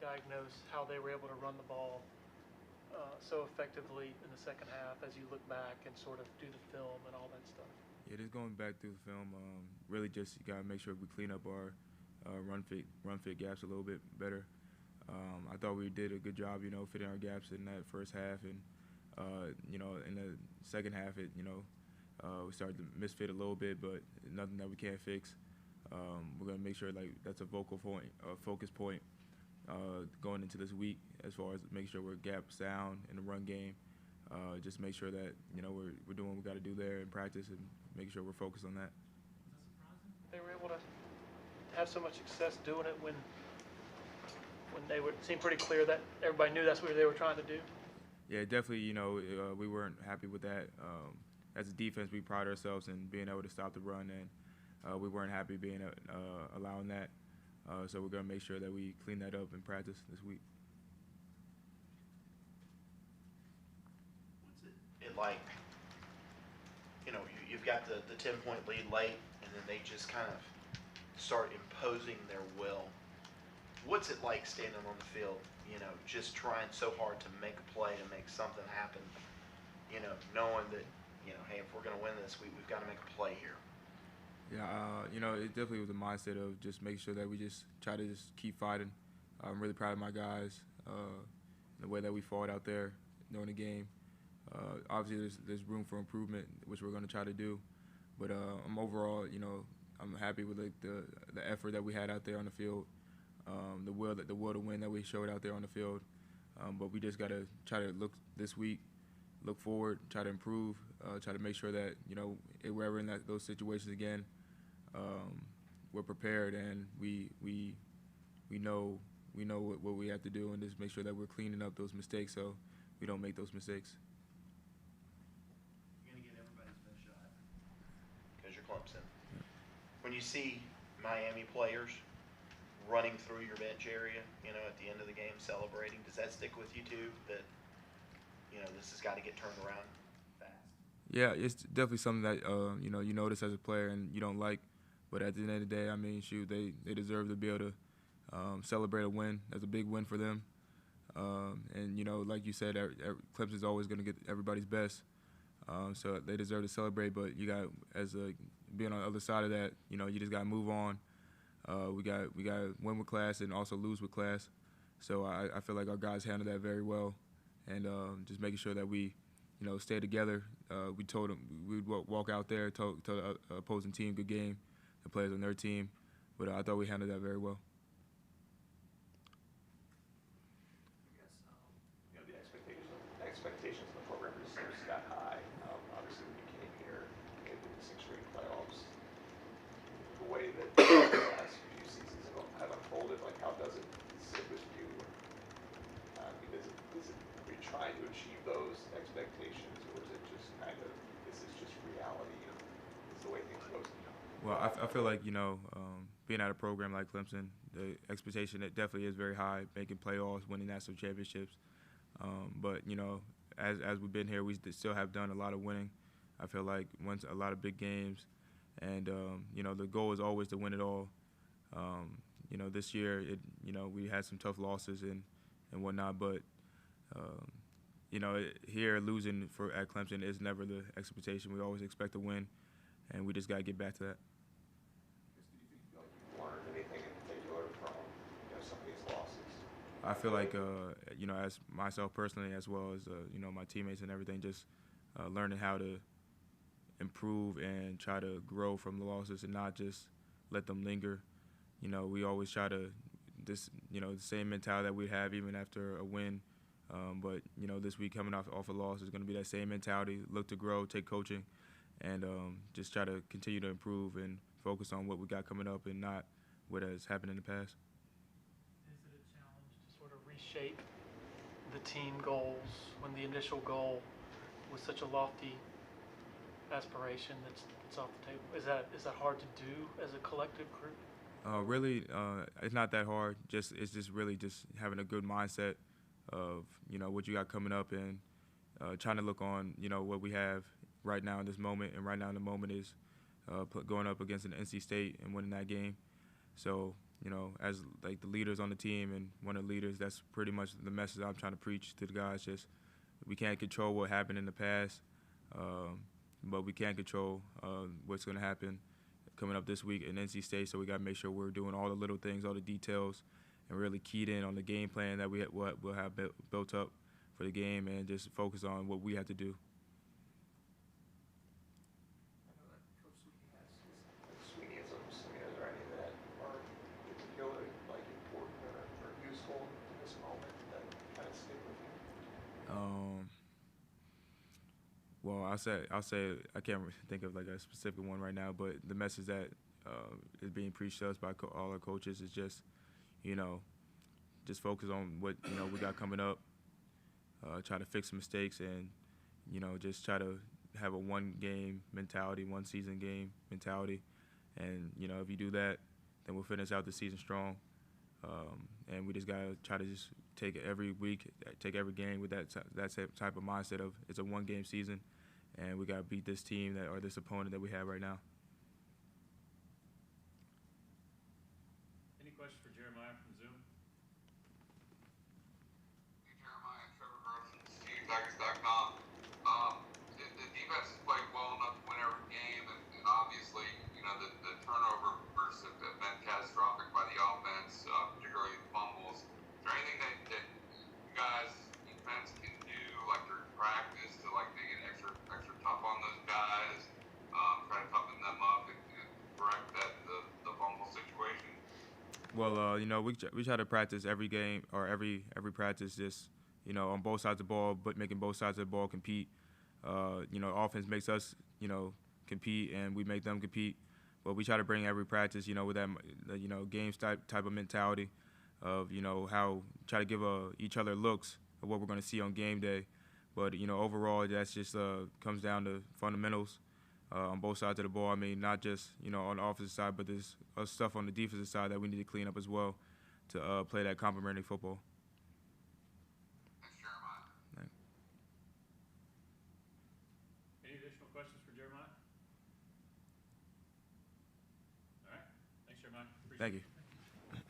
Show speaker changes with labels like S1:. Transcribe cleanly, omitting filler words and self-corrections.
S1: diagnose how they were able to run the ball so effectively in the second half as you look back and sort of do the film and all that stuff?
S2: Yeah, just going back through the film, really just you gotta make sure we clean up our run fit gaps a little bit better. I thought we did a good job, fitting our gaps in that first half, and in the second half, we started to misfit a little bit, but nothing that we can't fix. We're gonna make sure like that's a focus point going into this week, as far as making sure we're gap sound in the run game. Just make sure that we're doing what we got to do there in practice, and making sure we're focused on that.
S1: They were able to have so much success doing it when they would seem pretty clear that everybody knew that's what they were trying to do.
S2: Yeah, definitely. We weren't happy with that. As a defense, we pride ourselves in being able to stop the run, and we weren't happy being allowing that. So we're gonna make sure that we clean that up in practice this week.
S3: What's it like? You've got the 10-point lead late, and then they just kind of start imposing their will. What's it like standing on the field, just trying so hard to make a play, to make something happen, knowing that, hey, if we're going to win this, we've got to make a play here?
S2: Yeah, it definitely was a mindset of just making sure that we just try to just keep fighting. I'm really proud of my guys, the way that we fought out there during the game. Obviously, there's room for improvement, which we're going to try to do. But I'm overall, I'm happy with the effort that we had out there on the field, the will to win that we showed out there on the field. But we just got to try to look this week, look forward, try to improve, try to make sure that if we're ever in those situations again, we're prepared, and we know what we have to do, and just make sure that we're cleaning up those mistakes so we don't make those mistakes.
S3: You're going to get everybody's best shot because you're Clemson. Yeah. When you see Miami players running through your bench area, at the end of the game celebrating, does that stick with you too, that this has got to get turned around fast?
S2: Yeah, it's definitely something that you notice as a player and you don't like, but at the end of the day, I mean, shoot, they deserve to be able to celebrate a win. That's a big win for them. And like you said, Clemson's always going to get everybody's best, so they deserve to celebrate. But you got, being on the other side of that, you just got to move on. We got to win with class and also lose with class. So I feel like our guys handled that very well, and just making sure that we stay together. We told them we'd walk out there, tell the opposing team good game, the players on their team, but I thought we handled that very well.
S4: The expectations of the program just got high. Obviously, when you came here, you did the 6 straight playoffs. The way that the last few seasons have unfolded, like, how does it sit with you? I mean, are you trying to achieve those expectations, or is it just kind of, this is just reality, is the way things go?
S2: Well, I feel like, being at a program like Clemson, the expectation, it definitely is very high, making playoffs, winning national championships. But, as we've been here, we still have done a lot of winning. I feel like won a lot of big games. And, the goal is always to win it all. This year, we had some tough losses and whatnot, but, here losing at Clemson is never the expectation. We always expect to win, and we just got to get back to that.
S4: Do you feel like you learned anything in particular from some of these losses?
S2: I feel like, as myself personally, as well as, my teammates and everything, just learning how to improve and try to grow from the losses and not just let them linger. We always try to, the same mentality that we have even after a win. But, this week coming off a loss is going to be that same mentality, look to grow, take coaching, and just try to continue to improve and focus on what we got coming up and not what has happened in the past.
S1: Is it a challenge to sort of reshape the team goals when the initial goal was such a lofty aspiration that's off the table? Is that hard to do as a collective group?
S2: Really, it's not that hard. It's just really just having a good mindset of what you got coming up, and trying to look on what we have right now in this moment. And right now in the moment is going up against an NC State and winning that game. So you know, as like the leaders on the team and one of the leaders, that's pretty much the message I'm trying to preach to the guys. Just we can't control what happened in the past, but we can control what's going to happen coming up this week in NC State. So we got to make sure we're doing all the little things, all the details, and really keyed in on the game plan that we'll have built up for the game, and just focus on what we have to do.
S4: I know that Coach Sweeney has Sweeneyisms. I mean, is there any that are particularly like important or useful in this moment that kind of stick with you?
S2: Well, I'll say I can't think of like a specific one right now, but the message that is being preached to us by all our coaches is just, you know, just focus on what we got coming up. Try to fix mistakes, and just try to have a one-game mentality, one-season game mentality, and if you do that, then we'll finish out the season strong. And we just gotta try to just take every week, take every game with that type of mindset of it's a one-game season, and we gotta beat this team or this opponent that we have right now.
S5: Any questions for Jeremiah from Zoom?
S6: Jeremiah, Trevor Gross, SteveTigers.com. The defense has played well enough to win every game, and obviously, the turnover bursts have been catastrophic by the offense, particularly the fumbles. Is there anything that you guys, defense, can do, like during practice, to like make it extra tough on those guys, try to toughen them up and correct the fumble situation?
S2: Well, we try to practice every game or every practice, just on both sides of the ball, but making both sides of the ball compete. Offense makes us compete, and we make them compete. But we try to bring every practice, with that game type of mentality of how try to give each other looks of what we're going to see on game day. But overall, that's just comes down to fundamentals on both sides of the ball. I mean, not just on the offensive side, but there's stuff on the defensive side that we need to clean up as well to play that complementary football.
S6: Thanks, Jeremiah.
S2: Thanks.
S5: Any additional questions for Jeremiah? All right. Thanks, Jeremiah. Appreciate
S2: Thank
S5: it.
S2: you.